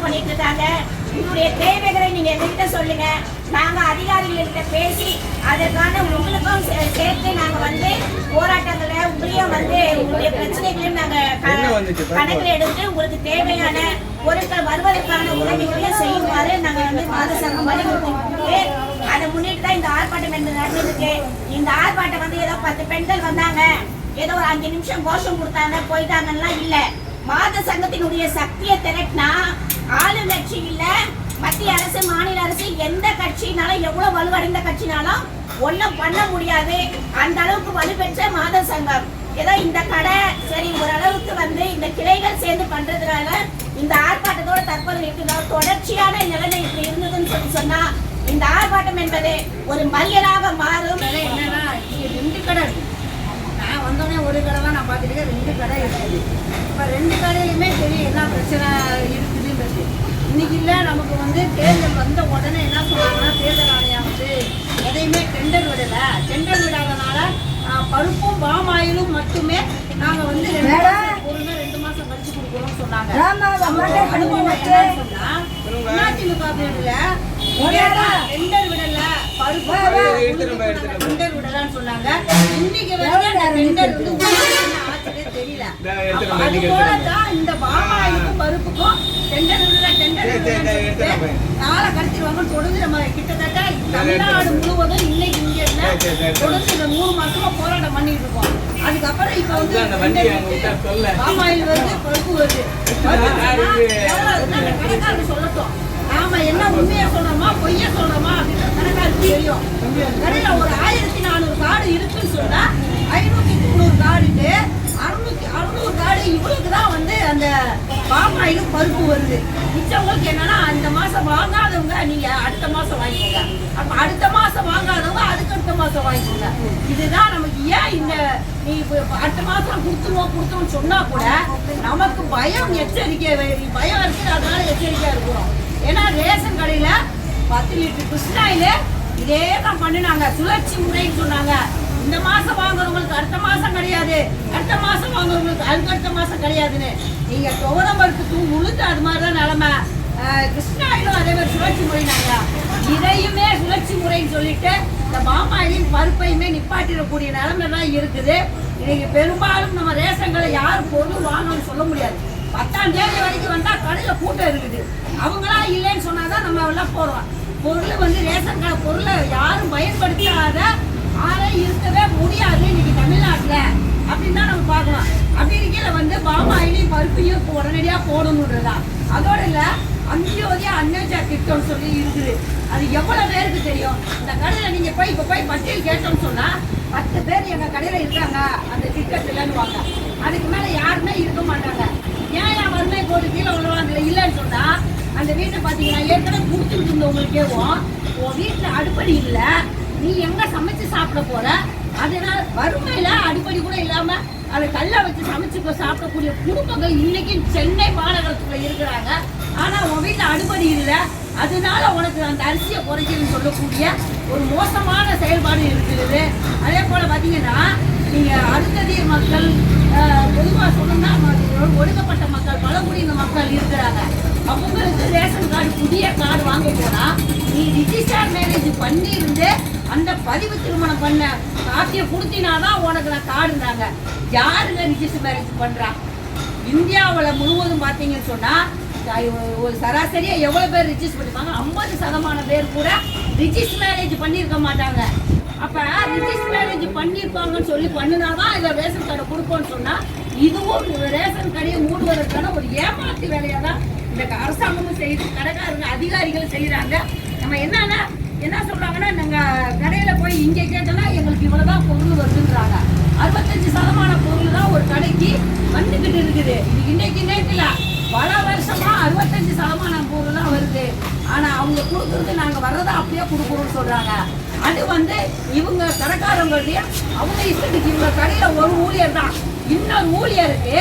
பண்ணிட்டு இருக்காங்க. உங்களுடைய தேவைகளை நீங்க எங்ககிட்ட சொல்லுங்க, நாங்க அதிகாரிகள்கிட்ட பேசி அதற்கான உங்களுக்கும் சேர்த்து நாங்க வந்து போராட்டங்களை உங்களையும் வந்து உங்களுடைய பிரச்சனைகளையும் நாங்க கணக்கில் எடுத்து உங்களுக்கு தேவையான பொருட்கள் வருவதற்கான உதவிகளையும் செய்யுமாறு நாங்க வந்து மாத சங்கம் வலியுறுத்தி அதை முன்னிட்டு தான் இந்த ஆர்ப்பாட்டம் என்று நடந்திருக்கு. இந்த ஆர்ப்பாட்டம் வந்து ஏதோ 10 பெண்கள் வந்தாங்க, ஏதோ ஒரு 5 நிமிஷம் கோஷம் கொடுத்தாங்க போயிட்டாங்கன்னா இல்ல. மாத சங்கத்தினுடைய சக்தியை திரட்டினா ஆளுங்கட்சி இல்ல, மத்திய அரசு மாநில அரசு எந்த கட்சினாலும் எவ்வளவு வலுவடைந்த கட்சினாலும் ஒன்றும் பண்ண முடியாது. அந்த அளவுக்கு வலுப்பெற்ற மாத சங்கம். ஏதோ இந்த கடை சரி ஓரளவுக்கு வந்து இந்த கிளைகள் சேர்ந்து பண்றதுனால இந்த ஆர்ப்பாட்டத்தோட தற்போது இருக்கிற தொடர்ச்சியான நிலைமை இப்படி இருந்ததுன்னு சொன்னா இந்த ஆர்ப்பாட்டம் என்பது ஒரு மறியலாக மாறும். என்னன்னா 2 கடை இருக்கு. நான் வந்தோடனே ஒரு கடை தான் நான் பார்த்துருக்கேன், 2 கடை இருக்குது. இப்போ 2 கடையிலுமே தெரியும் என்ன பிரச்சனை இருக்குதுன்றது. இன்னைக்கு இல்லை, நமக்கு வந்து தேர்தல் வந்த உடனே என்ன சொல்றாங்கன்னா தேர்தல் ஆணையம் வந்து எதையுமே டெண்டர் விடலை. டெண்டர் விடாதனால பருப்பும் பாமாயிலும் மட்டுமே நாங்கள் வந்து 2 மாசம் கழிச்சு கொடுக்கணும்னு சொன்னாங்க. அதிமுக டெண்டர் விடல, பருப்பு டெண்டர் விடலான்னு சொன்னாங்க. இன்னைக்கு டெண்டர் வந்து தெரியல. அது போலதான் இந்த பாமாயிலுக்கும் பருப்புக்கும் டெண்டர் விடல, டெண்டர் நாளை கடத்திடுவாங்கன்னு தொடர்ந்து நம்ம கிட்டத்தட்ட தமிழ்நாடு முழுவதும் இன்னைக்கு இங்க தொடர்ந்து இந்த 3 மாசமா போராட்டம் பண்ணிட்டு இருக்கோம். அதுக்கப்புறம் இப்ப வந்து பாமாயில் வருது, பருப்பு வருது. கணக்காரங்க சொல்லட்டும், நாம என்ன உண்மையா சொல்றோமா பொய்யா சொல்றோமா அப்படின்னு கணக்காருக்கு தெரியும். கடையில ஒரு 1400 கார்டு இருக்குன்னு சொன்னா 590 கார்டுக்கு 600 கார்டு இவங்களுக்கு தான் வந்து அந்த பாமாயிலும் பருப்பு வருது. மிச்சவங்களுக்கு என்னன்னா இந்த மாசம் வாங்காதவங்க நீங்க அடுத்த மாசம் வாங்கிக்கோங்க, அப்ப அடுத்த மாசம் வாங்காதவங்க அதுக்கு அடுத்த மாசம் வாங்கிக்கோங்க. இதுதான் நமக்கு ஏன் இந்த நீ அடுத்த மாசம் கொடுத்துருவோம் சொன்னா கூட நமக்கு பயம் எச்சரிக்கை பயம் இருக்கு. அதனால எச்சரிக்கையா இருக்கிறோம். ஏன்னா ரேஷன் கடையில 10 லிட்டர் கிருஷ்ணாயில இதே தான் பண்ணினாங்க, சுழற்சி முறைன்னு சொன்னாங்க. இந்த மாசம் வாங்குறவங்களுக்கு அடுத்த மாசம் கிடையாது, அடுத்த மாசம் வாங்குறவங்களுக்கு அடுத்த மாசம் கிடையாதுன்னு. நீங்க துவரம் பருப்பு உளுந்து அது மாதிரிதான் நிலைமை. கிருஷ்ணாயிலும் அதே மாதிரி சுழற்சி முறைனாங்க. இதையுமே சுழற்சி முறைன்னு சொல்லிட்டு இந்த பாமாயிலின் பருப்பையுமே நிப்பாட்டிடக்கூடிய நிலைமை தான் இருக்குது. இன்னைக்கு பெரும்பாலும் நம்ம ரேஷன்களை யாரும் பொருள் வாங்கணும்னு சொல்ல முடியாது. 10ஆம் தேதி வரைக்கும் வந்தா கடையில கூட்டம் இருக்குது. அவங்களா இல்லைன்னு சொன்னாதான் நம்ம எல்லாம் போடுறோம். பொருள் வந்து ரேஷன் கடை பொருளை யாரும் பயன்படுத்தாத ஆளே இருக்கவே முடியாது இன்னைக்கு தமிழ்நாட்டுல அப்படின்னு தான் நம்ம பார்க்கலாம். அப்படி இருக்கையில வந்து பாமாயிலையும் பருப்பையும் உடனடியா போடணுன்றதா. அதோட இல்ல அந்தியோதயா அன்னோஜா திட்டம்னு சொல்லி இருக்குது. அது எவ்வளவு பேருக்கு தெரியும்? இந்த கடையில நீங்க போய் இப்ப போய் பட்டியல் கேட்டோம்னு சொன்னா 10 பேர் எங்க கடையில இருக்காங்க அந்த திட்டத்துலன்னு வாங்க. அதுக்கு மேல யாருமே இருக்க மாட்டாங்க. ஏன் வறுமை கோடு கீழே உள்ளவாங்க இல்லைன்னு சொன்னா அந்த வீட்டை பாத்தீங்கன்னா ஏற்கனவே கொடுத்துட்டு இருந்தவங்களுக்கேவும் உன் வீட்டுல அடுப்படி இல்ல, நீ எங்க சமைச்சு சாப்பிட போற? அதனால வறுமையில அடுப்படி கூட இல்லாம அதை கல்ல வச்சு சமைச்சு சாப்பிடக்கூடிய குடும்பங்கள் இன்னைக்கு சென்னை மாநகரத்துக்குள்ள இருக்கிறாங்க. ஆனா உன் வீட்டுல அடுப்படி இல்லை, அதனால உனக்கு அந்த அரிசியை குறைக்கணும்னு சொல்லக்கூடிய ஒரு மோசமான செயல்பாடு இருக்குது. அதே போல பாத்தீங்கன்னா நீங்க அருந்ததியர் மக்கள் பொதுவாக சொல்லணும்னா ஒடுக்கப்பட்ட மக்கள் பழங்குடியின மக்கள் இருக்கிறாங்க. அவங்களுக்கு ரேஷன் கார்டு புதிய கார்டு வாங்க போனா நீ ரிஜிஸ்டர் மேரேஜ் பண்ணி இருந்து அந்த பதிவு திருமணம் பண்ண காட்டிய கொடுத்தினாதான் உனக்கு நான் கார்டுனாங்க. யாருங்க ரிஜிஸ்டர் மேரேஜ் பண்றா? இந்தியாவில் முழுவதும் பார்த்தீங்கன்னு சொன்னா ஒரு சராசரியா எவ்வளவு பேர் ரிஜிஸ்டர் பண்ணிருப்பாங்க? 50% பேர் கூட ரிஜிஸ்டர் மேரேஜ் பண்ணியிருக்க மாட்டாங்க. அப்ப ரிஜிஸ்டர் மேரேஜ் பண்ணிருப்பாங்கன்னு சொல்லி பண்ணினாதான் இதை ரேஷன் கார்டை கொடுப்போம்னு சொன்னா இதுவும் ரேஷன் கடையை மூடுவதற்கான ஒரு ஏமாற்று வேலையா தான் இந்த அரசாங்கமும் செய்து கடைக்காரங்க அதிகாரிகளும் செய்யறாங்க. நம்ம என்ன சொல்றாங்கன்னா நாங்க கடையில போய் இங்க கேட்டோம்னா எங்களுக்கு இவ்வளவுதான் பொருள் வருதுன்றாங்க. 65% பொருள் தான் ஒரு கடைக்கு வந்துகிட்டு இருக்குது. இது இன்னைக்கு நேரத்துல பல வருஷமா 65% பொருள் தான் வருது. ஆனா அவங்க கொடுக்குறது நாங்க வர்றதை அப்படியே கொடுக்குறோம்னு சொல்றாங்க. அது வந்து இவங்க கடைக்காரங்களுடைய அவங்க இஷ்டத்துக்கு இவங்க கடையில ஒரு ஊழியர் தான், இன்னொரு ஊழியருக்கு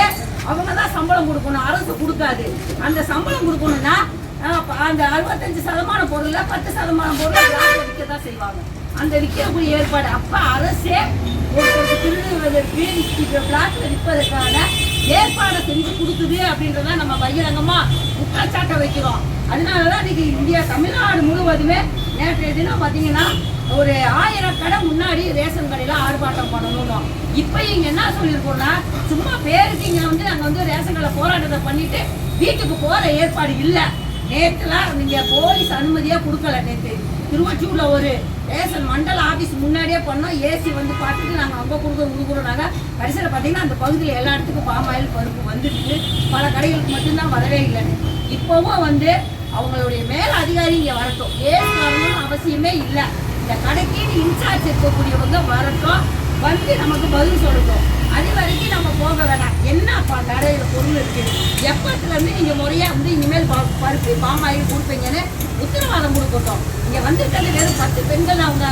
அவங்க தான் சம்பளம் கொடுக்கணும், அரசு கொடுக்காது. அந்த சம்பளம் கொடுக்கணும்னா அந்த 65% பொருள்ல 10% பொருள் விற்கதான் செய்வாங்க. அந்த விற்கக்கூடிய ஏற்பாடு அப்ப அரசே ஒரு திருடுவதற்கு பிளாட்ல விற்பதற்கான ஏற்பாடு செஞ்சு கொடுக்குது அப்படின்றத நம்ம பகிரங்கமா குற்றச்சாட்டை வைக்கிறோம். அதனாலதான் இன்னைக்கு இந்தியா தமிழ்நாடு முழுவதுமே நேற்றைய தினம் பார்த்தீங்கன்னா ஒரு 1000 கடை முன்னாடி ரேஷன் கடையில ஆர்ப்பாட்டம் பண்ணணும். இப்ப இங்க என்ன சொல்லியிருக்கோம்னா சும்மா பேருக்கு இங்க வந்து நாங்க வந்து ரேஷன் கடை போராட்டத்தை பண்ணிட்டு வீட்டுக்கு போற ஏற்பாடு இல்லை. நேற்றுலாம் நீங்க போலீஸ் அனுமதியா கொடுக்கல. நேற்று திருவொற்றியூர்ல ஒரு ரேஷன் மண்டல ஆபீஸ் முன்னாடியே பண்ணோம். ஏசி வந்து பார்த்துட்டு நாங்கள் அங்கே கொடுக்குறோம். கடைசியில் பார்த்தீங்கன்னா அந்த பகுதியில் எல்லா இடத்துக்கும் பாமாயில் பருப்பு வந்துட்டு பல கடைகளுக்கு மட்டும்தான் வரவே இல்லைன்னு. இப்போவும் வந்து அவங்களுடைய மேல அதிகாரி இங்கே வரட்டும். ஏசி வரணும்னு அவசியமே இல்லை. இந்த கடைக்கு இன்சார்ஜ் இருக்கக்கூடியவங்க வரட்டும், வந்து நமக்கு பதில் சொல்லட்டும். அது வரைக்கும் நம்ம போக வேணாம். என்னப்பா கடையில் பொருள் இருக்குது, எப்பத்துலேருந்து நீங்கள் முறையாக வந்து இனிமேல் பருப்பு பாமாயில் கொடுப்பீங்கன்னு உத்தரவாதம் கொடுக்கட்டும். இங்கே வந்துருக்கிறது வெறும் 10 பெண்கள் அவங்க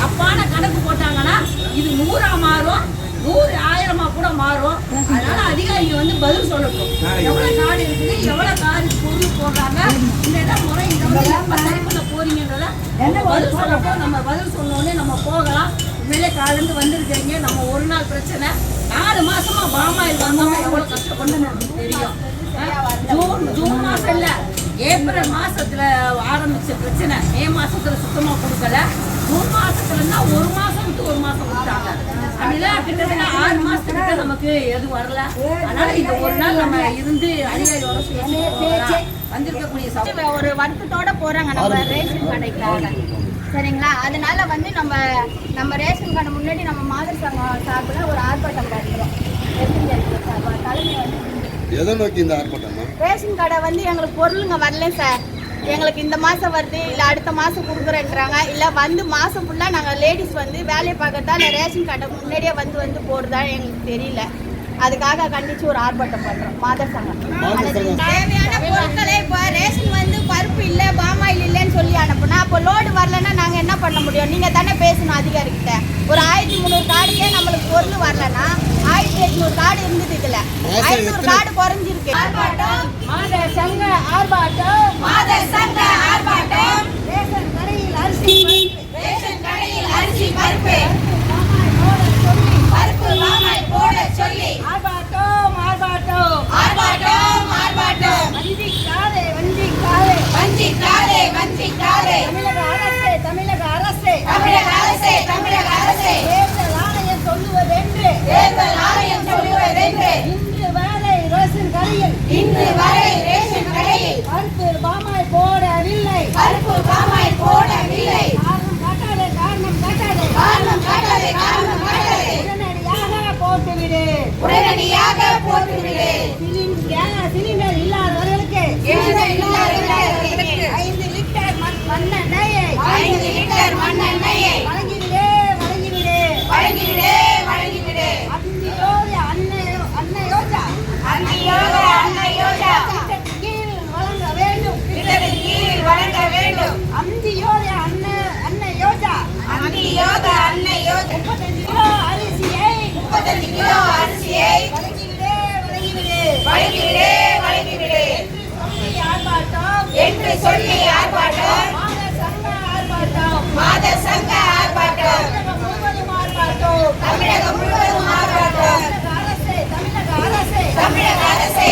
தப்பான கணக்கு போட்டாங்கன்னா இது 100ஆ மாறும், 100 1000ஆ கூட மாறும். அதனால அதிகாரிகள் வந்து பதில் சொல்லட்டும். எவ்வளோ காடு இருக்குது, எவ்வளோ காடு பொருள் போடுறாங்க, இந்த இடம் முறை இந்த வந்து எப்போ சரி பண்ண போறீங்கன்றத பதில் சொல்லட்டும். நம்ம பதில் சொன்னோடனே நம்ம போகலாம். உண்மையிலே காலேருந்து வந்திருக்கிறீங்க. நம்ம ஒரு நாள் பிரச்சனை 4 மாசமா பாமாயில் வந்தவங்க எவ்வளோ கஷ்டப்படணும் நமக்கு தெரியும். ஜூன் மாசம் இல்ல, ஏப்ரல் மாசத்துல ஆரம்பிச்ச பிரச்சனை மே மாசத்துல சுத்தமா கொடுக்கல. ஜூன் மாசத்துல இருந்தா 1 மாசம் விட்டு 1 மாசம் கொடுத்தாங்க. அப்படிலாம் கிட்டத்தட்ட 6 மாசத்துக்கிட்ட நமக்கு எதுவும் வரல. அதனால இந்த ஒரு நாள் நம்ம இருந்து அதிகாரியோட பேசி வந்திருக்கக்கூடிய ஒரு வருத்தத்தோட போறாங்க நம்ம ரேஷன் கடைக்காக. சரிங்களா? அதனால வந்து நம்ம ரேஷன் கடை முன்னாடி நம்ம மாதர் சங்கம் சார்பில் ஒரு ஆர்ப்பாட்டம் பண்ணுறோம். தலைமை வந்து எதை நோக்கி இந்த ஆர்ப்பாட்டம்? ரேஷன் கடை வந்து எங்களுக்கு பொருளுங்க வரல சார். எங்களுக்கு இந்த மாதம் வருது இல்லை அடுத்த மாதம் கொடுக்குறேன்றாங்க. இல்லை வந்து மாதம் ஃபுல்லாக நாங்கள் லேடிஸ் வந்து வேலையை பார்க்கறதா இல்லை ரேஷன் கடை முன்னாடியே வந்து போகிறதா எங்களுக்கு தெரியல. அதுக்காக கண்டிச்சு ஒரு ஆர்ப்பாட்டம் பண்ணுறோம் மாதர் சங்கம். தேவையான பொருட்களை இப்போ ரேஷன் வந்து பருப்பு இல்லை பாமாயில் இல்லைன்னு சொல்லி அனுப்புனா அப்போ லோடு வரலன்னா நாங்கள் என்ன பண்ண முடியும்? நீங்கள் தானே பேசணும் அதிகாரிகிட்ட. ஒரு 1300 கார்டுக்கே நம்மளுக்கு பொருள் வரலன்னா 1800 கார்டு இருந்தது. இதில் 500 கார்டு குறைஞ்சிருக்கு. ஆர்ப்பாட்டம் மாதர் சங்க ஆர்ப்பாட்டம், மாதர் சங்க ஆர்ப்பாட்டம். ரேஷன் கடையில் அரிசி பருப்பு பருப்பு பாமாயில் போட சொல்லி ஆர்ப்பாட்டம் ஆர்ப்பாட்டம் ஆர்ப்பாட்டம் ஆர்ப்பாட்டம். வஞ்சிக்காதே தமிழக அரசே தேர்தல் ஆணையம் சொல்லுவதென்று இன்று வரை ரேஷன் கடையில் பருப்பு பாமாயில் போடவில்லை. காரணம் காட்டாதே உடனடியாக போட்டுவிடு. சிலிண்டர் இல்லாதவர்களுக்கு 5 லிட்டர் மண்ணெண்ணெயை வழங்கிவிடு. அன்னையோஜா கீழ் வழங்க வேண்டும். அந்தியோஜா அன்னையோஜா 35 கிலோ அரிசியை வழங்கிவிடு என்று சொல்லி ஆர்ப்பாட்டம். மாதர் சங்க ஆர்ப்பாட்டம். தமிழகம் முழுவதும் ஆர்ப்பாட்டம். தமிழக அரசே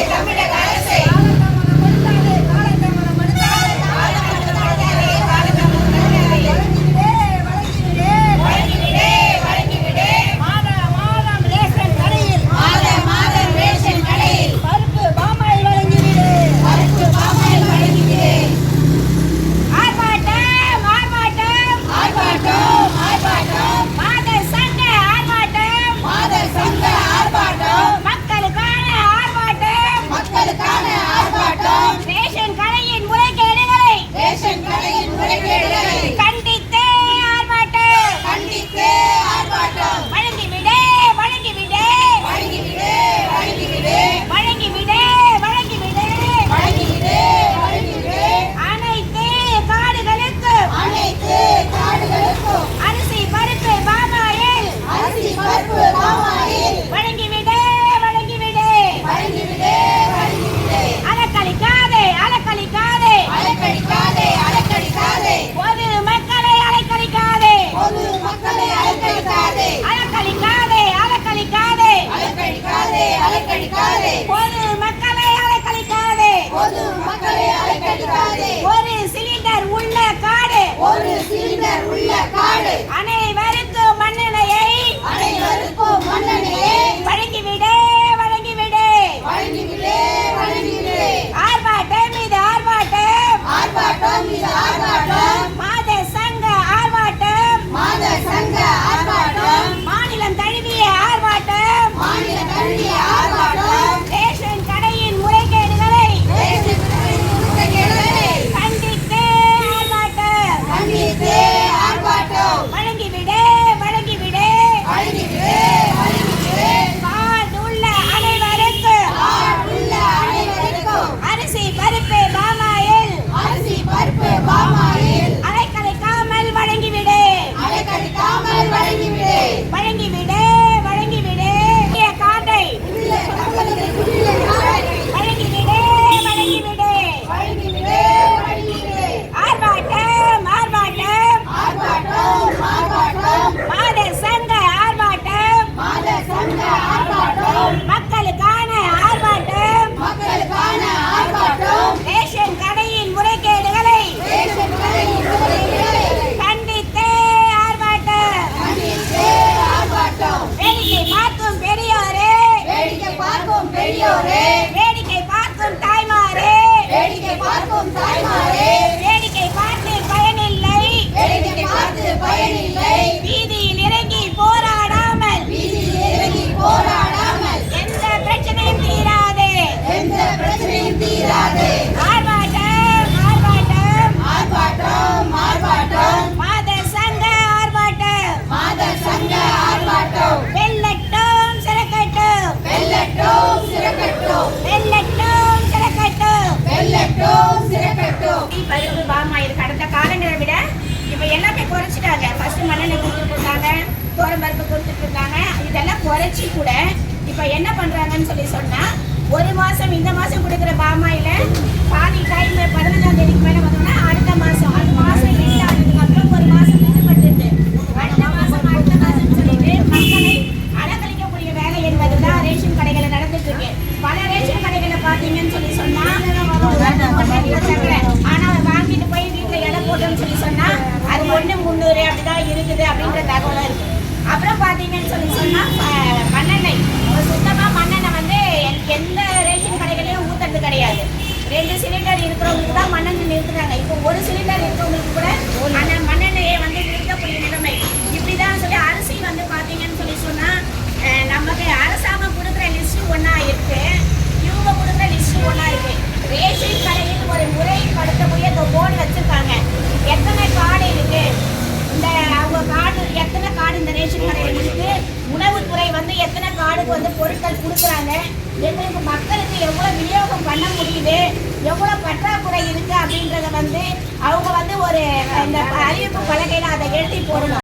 பாடு அனைவருக்கும் மண்ணெண்ணையை அனைவருக்கும் மன்னனையே வழங்கிவிடு வழங்கிவிடு வழங்கிவிடு வழங்கிவிடு ஆர்ப்பாட்டம் இது ஆர்ப்பாட்டம் ஆர்ப்பாட்டம் இது ஆர்ப்பாட்டம் மாத சங்க ஆர்ப்பாட்டம் மாத சங்க ஆர்ப்பாட்டம் மாநிலம் தழுவிய ஆர்ப்பாட்டம் மாநில தழுவிய ஆர்ப்பாட்டம் ரேஷன் கடையின் முறைகேடுகளை தேசத்தின் முறைகேடுகளை கண்டித்து ஆர்ப்பாட்டம் கண்டித்து ஆர்ப்பாட்டம் வழங்கிவிடு வழங்கிவிடு வழங்கிவிடு வழங்கிவிடு வாழ்ந்துள்ள அனைவருக்கும் உள்ள அனைவருக்கும் அரிசி பருப்பு பாமாயில் அரிசி பருப்பு பாமாயில் அலைக்கழிக்காமல் வழங்கிவிடு அலைக்கழிக்காமல் வழங்கிவிடு வழங்கிவிடு வழங்கிவிடு காட்டை உள்ள தமிழகத்தை குடியில காலை வழங்கிவிடு வழங்கிவிடு வழங்கிவிடு வழங்கிவிடு ஆர்ப்பாட்டம் ஆர்ப்பாட்டம் ஆர்ப்பாட்டம் ஆர்ப்பாட்டம் மாத சங்க ஆர்ப்பாட்டம் மாத சங்க ஆர்ப்பாட்டம் மக்களுக்கான ஆர்ப்பாட்டம் மக்களுக்கான ஆர்ப்பாட்டம் ரேஷன் கடையின் முறைகேடுகளை ரேஷன் கடையின் முறைகேடுகளை கண்டித்து ஆர்ப்பாட்டம் கண்டித்து ஆர்ப்பாட்டம் வேடிக்கை பார்க்கும் பெரியோரே வேடிக்கை பார்க்கும் பெரியோரே வேடிக்கை பார்க்கும் தாய்மாரே வேடிக்கை பார்க்கும் தாய்மாரே வேடிக்கை பார்த்து பயனில்லை வேடிக்கை பார்த்து பயனில்லை வீதியில் இறங்கி போராடாமல் வீதியில் இறங்கி போராடாமல் எந்த பிரச்சனையும் தீராது எந்த பிரச்சனையும் தீராது ஆர்ப்பாட்டம் ஆர்ப்பாட்டம் ஆர்ப்பாட்டம் ஆர்ப்பாட்டம் மாத சங்க ஆர்ப்பாட்டம் மாத சங்க ஆர்ப்பாட்டம் வெள்ளட்டும் சிறக்கட்டும் வெல்லட்டும் சிறக்கட்டும் வெள்ளட்டும் சிறக்கட்டும் வெல்லட்டும் சிறக்கட்டும் பருப்பு பாமாயில் கடந்த காலங்களை விட இப்ப எல்லாமே குறைச்சிட்டாங்க. ஃபர்ஸ்ட் மண்ணெண்ணெய் கொடுத்துட்டு இருந்தாங்க, தோரம் பருப்பு கொடுத்துட்டு இருந்தாங்க. இதெல்லாம் குறைச்சி கூட இப்ப என்ன பண்றாங்கன்னு சொன்னா ஒரு மாசம் இந்த மாசம் கொடுக்குற பாமாயில பாதி டைம் 15ஆம் தேதிக்கு மேல வந்தோம்னா அடுத்த மாசம் அது மாசம் எண்ட் ஆனதுக்கு அப்புறம் ஒரு மாசம் விடுபட்டு அடுத்த மாசம் சொல்லிட்டு மக்களை அலக்கழிக்கக்கூடிய வேலை என்பதுதான் ரேஷன் கடைகளை நடந்துட்டு இருக்கு. பல ரேஷன் கடைகளை பாத்தீங்கன்னு சொன்னா ஆனா வாங்கிட்டு போய் வீட்டுல எடை போட்டோம்னு சொன்னா அது 1/300 அப்படிதான் இருக்குது அப்படின்ற தகவலும் இருக்கு. அப்புறம் பாத்தீங்கன்னு சொன்னா மண்ணெண்ணெய் சுத்தமா மண்ணெண்ணெய் வந்து எந்த ரேஷன் கடைகளையும் ஊத்துறது கிடையாது. 2 சிலிண்டர் இருக்கிறவங்களுக்கு தான் மண்ணெண்ணெய் நிறுத்துறாங்க. இப்போ 1 சிலிண்டர் இருக்கிறவங்களுக்கு கூட அந்த மண்ணெண்ணெயை வந்து நிறுத்தக்கூடிய நிலைமை. இப்படிதான் சொல்லி அரிசி வந்து பாத்தீங்கன்னு சொன்னா நமக்கு அரசாங்கம் கொடுக்குற லிஸ்ட் ஒன்னா இருக்கு, இவங்க கொடுக்குற லிஸ்ட் ஒன்னா இருக்கு. ரேஷன் கடையில் ஒரு முறைப்படுத்தக்கூடிய போர்டு வச்சிருக்காங்க. எத்தனை கார்டு இருக்கு, இந்த அவங்க கார்டு எத்தனை கார்டு இந்த ரேஷன் கடையில் இருக்கு, உணவுத்துறை வந்து எத்தனை கார்டுக்கு வந்து பொருட்கள் கொடுக்குறாங்க, எங்களுக்கு மக்களுக்கு எவ்வளவு விநியோகம் பண்ண முடியுது, எவ்வளவு பற்றாக்குறை இருக்கு அப்படின்றத வந்து அவங்க வந்து ஒரு இந்த அறிவிப்பு பலகையில அதை எழுதி போடணும்.